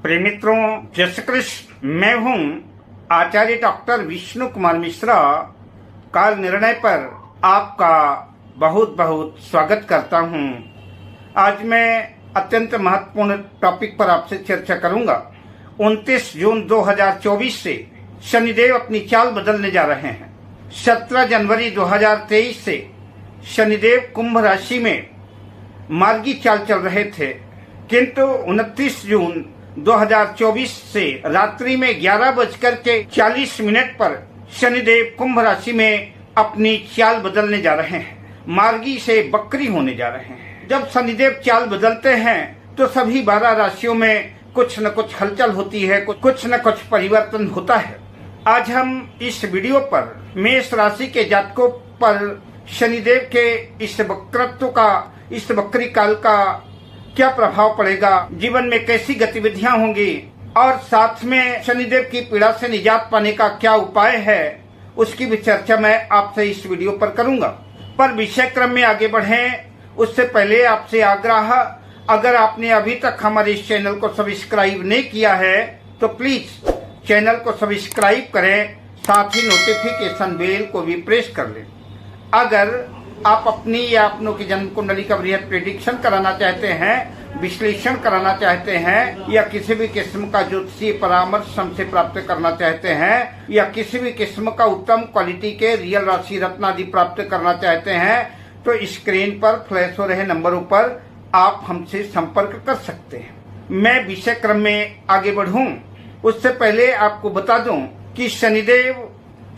प्रिय मित्रों, जय श्री कृष्ण। मैं हूं आचार्य डॉक्टर विष्णु कुमार मिश्रा। काल निर्णय पर आपका बहुत बहुत स्वागत करता हूं। आज मैं अत्यंत महत्वपूर्ण टॉपिक पर आपसे चर्चा करूंगा। 29 जून 2024 से शनिदेव अपनी चाल बदलने जा रहे हैं। 17 जनवरी 2023 से शनिदेव कुंभ राशि में मार्गी चाल चल रहे थे, किंतु 29 जून 2024 से रात्रि में 11:40 पर शनिदेव कुंभ राशि में अपनी चाल बदलने जा रहे हैं। मार्गी से बकरी होने जा रहे हैं। जब शनिदेव चाल बदलते हैं तो सभी 12 राशियों में कुछ न कुछ हलचल होती है, कुछ न कुछ परिवर्तन होता है। आज हम इस वीडियो पर मेष राशि के जातकों पर शनिदेव के इस वक्रत्व का, इस वक्री काल का क्या प्रभाव पड़ेगा, जीवन में कैसी गतिविधियां होंगी और साथ में शनिदेव की पीड़ा से निजात पाने का क्या उपाय है, उसकी भी चर्चा मैं आपसे इस वीडियो पर करूंगा। पर विषय क्रम में आगे बढ़ें उससे पहले आपसे आग्रह, अगर आपने अभी तक हमारे इस चैनल को सब्सक्राइब नहीं किया है तो प्लीज चैनल को सब्सक्राइब करें, साथ ही नोटिफिकेशन बेल को भी प्रेस कर लें। अगर आप अपनी या अपनों की जन्म कुंडली का बृहद प्रेडिक्शन कराना चाहते हैं, विश्लेषण कराना चाहते हैं, या किसी भी किस्म का ज्योतिषीय परामर्श हमसे प्राप्त करना चाहते हैं, या किसी भी किस्म का उत्तम क्वालिटी के रियल राशि रत्न आदि प्राप्त करना चाहते हैं, तो स्क्रीन पर फ्लैश हो रहे नंबरों पर आप हमसे संपर्क कर सकते हैं। मैं विषय क्रम में आगे बढ़ूं उससे पहले आपको बता दूं कि शनिदेव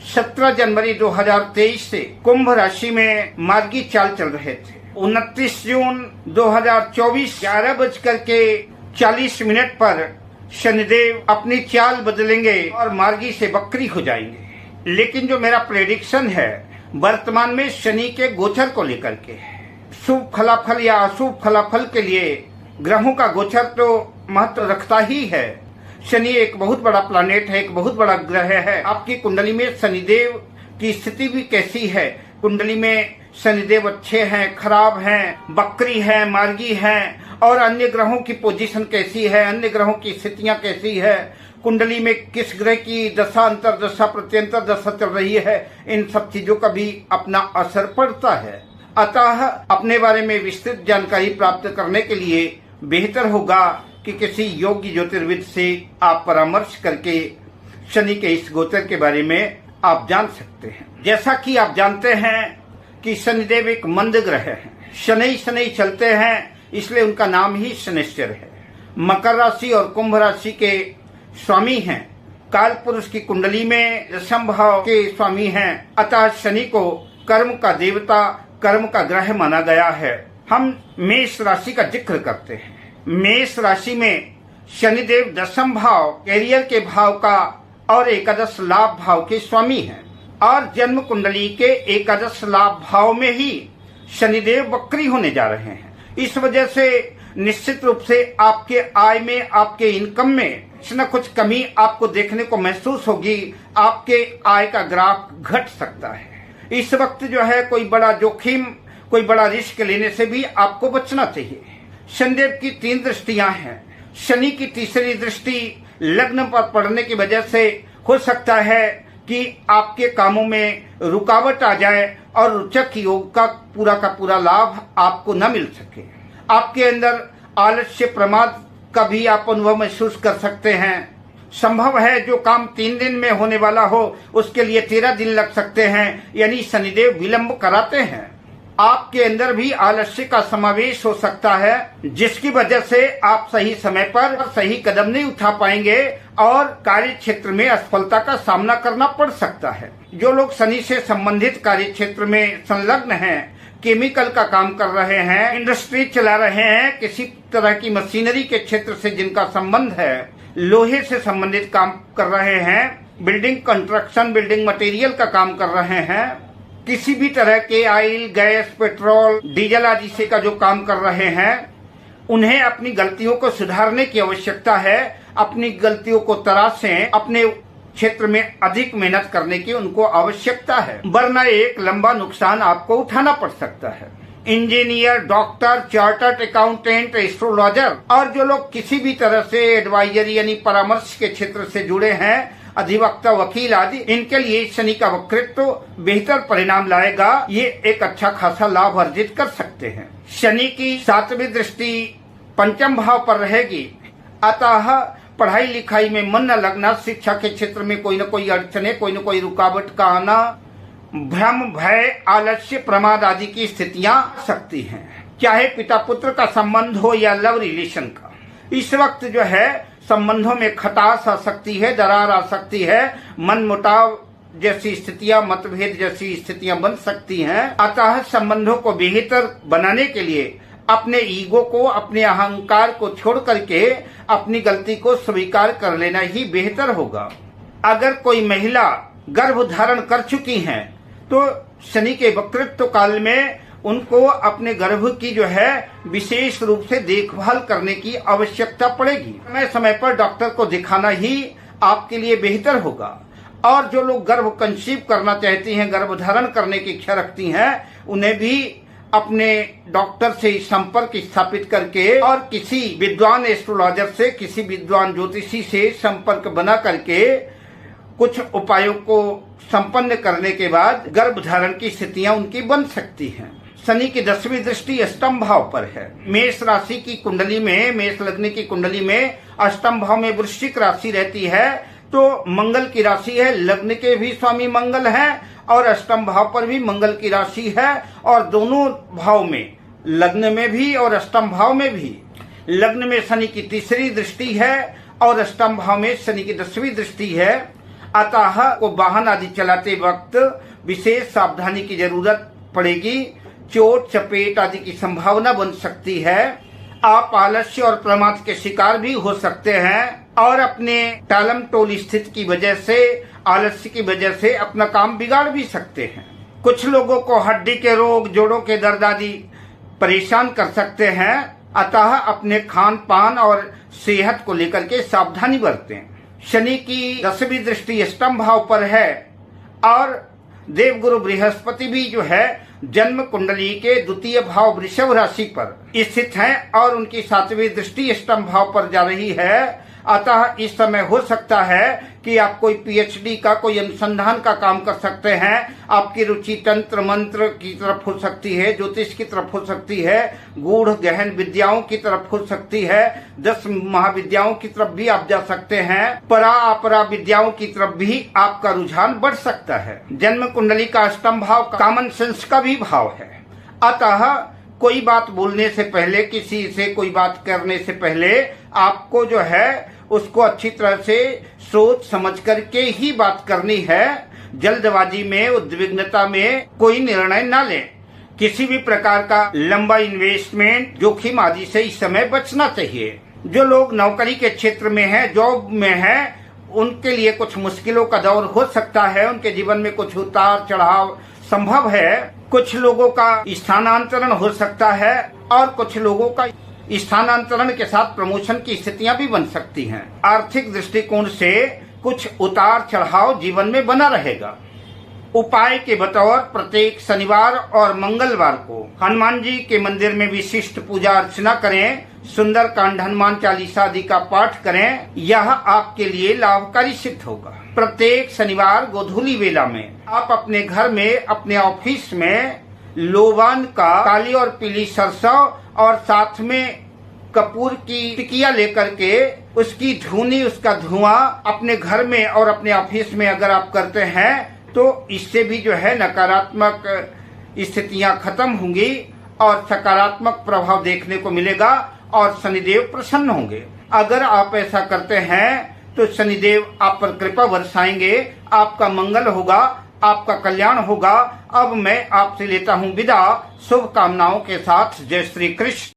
17 जनवरी 2023 से कुंभ राशि में मार्गी चाल चल रहे थे। 29 जून 2024 11:40 पर शनिदेव अपनी चाल बदलेंगे और मार्गी से बकरी हो जाएंगे। लेकिन जो मेरा प्रेडिक्शन है वर्तमान में शनि के गोचर को लेकर के, शुभ फलाफल या अशुभ फलाफल के लिए ग्रहों का गोचर तो महत्व रखता ही है। शनि एक बहुत बड़ा प्लैनेट है, एक बहुत बड़ा ग्रह है। आपकी कुंडली में शनिदेव की स्थिति भी कैसी है, कुंडली में शनिदेव अच्छे हैं, खराब हैं, बकरी है, मार्गी हैं, और अन्य ग्रहों की पोजीशन कैसी है, अन्य ग्रहों की स्थितियां कैसी है, कुंडली में किस ग्रह की दशा, अंतरदशा, प्रत्यंतर दशा चल रही है, इन सब चीजों का भी अपना असर पड़ता है। अतः अपने बारे में विस्तृत जानकारी प्राप्त करने के लिए बेहतर होगा कि किसी योग्य ज्योतिर्विद से आप परामर्श करके शनि के इस गोचर के बारे में आप जान सकते हैं। जैसा कि आप जानते हैं कि शनिदेव एक मंद ग्रह है, शनि शनि चलते हैं, इसलिए उनका नाम ही शनिश्चर है। मकर राशि और कुंभ राशि के स्वामी हैं, काल पुरुष की कुंडली में दशम भाव के स्वामी हैं। अतः शनि को कर्म का देवता, कर्म का ग्रह माना गया है। हम मेष राशि का जिक्र करते हैं। मेष राशि में शनिदेव दशम भाव, कैरियर के भाव का और एकादश लाभ भाव के स्वामी हैं, और जन्म कुंडली के एकादश लाभ भाव में ही शनिदेव वक्री होने जा रहे हैं। इस वजह से निश्चित रूप से आपके आय में, आपके इनकम में कुछ न कुछ कमी आपको देखने को महसूस होगी। आपके आय का ग्राफ घट सकता है। इस वक्त जो है कोई बड़ा जोखिम, कोई बड़ा रिस्क लेने से भी आपको बचना चाहिए। शनिदेव की 3 दृष्टियां हैं। शनि की तीसरी दृष्टि लग्न पर पड़ने की वजह से हो सकता है कि आपके कामों में रुकावट आ जाए और रोचक योग का पूरा लाभ आपको न मिल सके। आपके अंदर आलस्य, प्रमाद का भी आप अनुभव महसूस कर सकते हैं। संभव है जो काम 3 दिन में होने वाला हो उसके लिए 13 दिन लग सकते हैं, यानी शनिदेव विलंब कराते हैं। आपके अंदर भी आलस्य का समावेश हो सकता है, जिसकी वजह से आप सही समय पर सही कदम नहीं उठा पाएंगे और कार्य क्षेत्र में असफलता का सामना करना पड़ सकता है। जो लोग शनि से संबंधित कार्य क्षेत्र में संलग्न हैं, केमिकल का काम कर रहे हैं, इंडस्ट्री चला रहे हैं, किसी तरह की मशीनरी के क्षेत्र से जिनका संबंध है, लोहे से संबंधित काम कर रहे हैं, बिल्डिंग कंस्ट्रक्शन, बिल्डिंग मटेरियल का काम कर रहे हैं, किसी भी तरह के ऑयल, गैस, पेट्रोल, डीजल आदि से का जो काम कर रहे हैं, उन्हें अपनी गलतियों को सुधारने की आवश्यकता है। अपनी गलतियों को तराशें, अपने क्षेत्र में अधिक मेहनत करने की उनको आवश्यकता है, वरना एक लंबा नुकसान आपको उठाना पड़ सकता है। Engineer, doctor, chartered accountant, astrologer और जो लोग किसी भी तरह से एडवाइजरी यानी परामर्श के क्षेत्र से जुड़े हैं, अधिवक्ता, वकील आदि, इनके लिए शनि का वक्रित्व बेहतर परिणाम लाएगा। ये एक अच्छा खासा लाभ अर्जित कर सकते हैं। शनि की 7वीं दृष्टि पंचम भाव पर रहेगी, अतः पढ़ाई लिखाई में मन न लगना, शिक्षा के क्षेत्र में कोई न कोई अड़चने, कोई न कोई रुकावट का आना, भ्रम, भय, आलस्य, प्रमाद आदि की स्थितियां आ सकती हैं। चाहे पिता पुत्र का संबंध हो या लव रिलेशन का, इस वक्त जो है संबंधों में खटास आ सकती है, दरार आ सकती है, मन मुटाव जैसी स्थितियां, मतभेद जैसी स्थितियां बन सकती हैं। अतः संबंधों को बेहतर बनाने के लिए अपने ईगो को, अपने अहंकार को छोड़ करके अपनी गलती को स्वीकार कर लेना ही बेहतर होगा। अगर कोई महिला गर्भ धारण कर चुकी हैं तो शनि के वक्रित्व काल में उनको अपने गर्भ की जो है विशेष रूप से देखभाल करने की आवश्यकता पड़ेगी। समय समय पर डॉक्टर को दिखाना ही आपके लिए बेहतर होगा। और जो लोग गर्भ कंसीव करना चाहती हैं, गर्भ धारण करने की इच्छा रखती हैं, उन्हें भी अपने डॉक्टर से संपर्क स्थापित करके और किसी विद्वान एस्ट्रोलॉजर से, किसी विद्वान ज्योतिषी से संपर्क बना करके कुछ उपायों को संपन्न करने के बाद गर्भ धारण की स्थितियां उनकी बन सकती हैं। शनि की 10वीं दृष्टि अष्टम भाव पर है। मेष राशि की कुंडली में, मेष लग्न की कुंडली में अष्टम भाव में वृश्चिक राशि रहती है, तो मंगल की राशि है। लग्न के भी स्वामी मंगल हैं और अष्टम भाव पर भी मंगल की राशि है, और दोनों भाव में, लग्न में भी और अष्टम भाव में भी, लग्न में शनि की 3री दृष्टि है और अष्टम भाव में शनि की 10वीं दृष्टि है। अतः को वाहन आदि चलाते वक्त विशेष सावधानी की जरूरत पड़ेगी। चोट चपेट आदि की संभावना बन सकती है। आप आलस्य और प्रमाद के शिकार भी हो सकते हैं और अपने टालम टोल स्थिति की वजह से, आलस्य की वजह से अपना काम बिगाड़ भी सकते हैं। कुछ लोगों को हड्डी के रोग, जोड़ों के दर्द आदि परेशान कर सकते हैं। अतः अपने खान पान और सेहत को लेकर के सावधानी बरतें। शनि की 10वीं दृष्टि अष्टम भाव पर है और देवगुरु बृहस्पति भी जो है जन्म कुंडली के 2य भाव वृषभ राशि पर स्थित हैं और उनकी 7वीं दृष्टि अष्टम भाव पर जा रही है। अतः इस समय हो सकता है कि आप कोई पीएचडी का, कोई अनुसंधान का काम कर सकते हैं। आपकी रुचि तंत्र मंत्र की तरफ हो सकती है, ज्योतिष की तरफ हो सकती है, गूढ़ गहन विद्याओं की तरफ हो सकती है, 10 महाविद्याओं की तरफ भी आप जा सकते हैं, परा अपरा विद्याओं की तरफ भी आपका रुझान बढ़ सकता है। जन्म कुंडली का अष्टम भाव कॉमन सेंस का भी भाव है। अतः कोई बात बोलने से पहले, किसी से कोई बात करने से पहले आपको जो है उसको अच्छी तरह से सोच समझ करके ही बात करनी है। जल्दबाजी में, उद्विग्नता में कोई निर्णय न लें। किसी भी प्रकार का लंबा इन्वेस्टमेंट, जोखिम आदि से इस समय बचना चाहिए। जो लोग नौकरी के क्षेत्र में हैं, जॉब में हैं, उनके लिए कुछ मुश्किलों का दौर हो सकता है। उनके जीवन में कुछ उतार चढ़ाव संभव है। कुछ लोगों का स्थानांतरण हो सकता है और कुछ लोगों का स्थानांतरण के साथ प्रमोशन की स्थितियां भी बन सकती हैं। आर्थिक दृष्टिकोण से कुछ उतार चढ़ाव जीवन में बना रहेगा। उपाय के बतौर प्रत्येक शनिवार और मंगलवार को हनुमान जी के मंदिर में विशिष्ट पूजा अर्चना करें, सुंदरकांड, हनुमान चालीसा आदि का पाठ करें। यह आपके लिए लाभकारी सिद्ध होगा। प्रत्येक शनिवार गोधूली वेला में आप अपने घर में, अपने ऑफिस में लोबान का काली और पीली सरसों और साथ में कपूर की टिकिया लेकर के उसकी धुनी, उसका धुआं अपने घर में और अपने ऑफिस में अगर आप करते हैं तो इससे भी जो है नकारात्मक स्थितियां खत्म होंगी और सकारात्मक प्रभाव देखने को मिलेगा और शनिदेव प्रसन्न होंगे। अगर आप ऐसा करते हैं तो शनिदेव आप पर कृपा बरसाएंगे, आपका मंगल होगा, आपका कल्याण होगा। अब मैं आपसे लेता हूं विदा, शुभकामनाओं के साथ। जय श्री कृष्ण।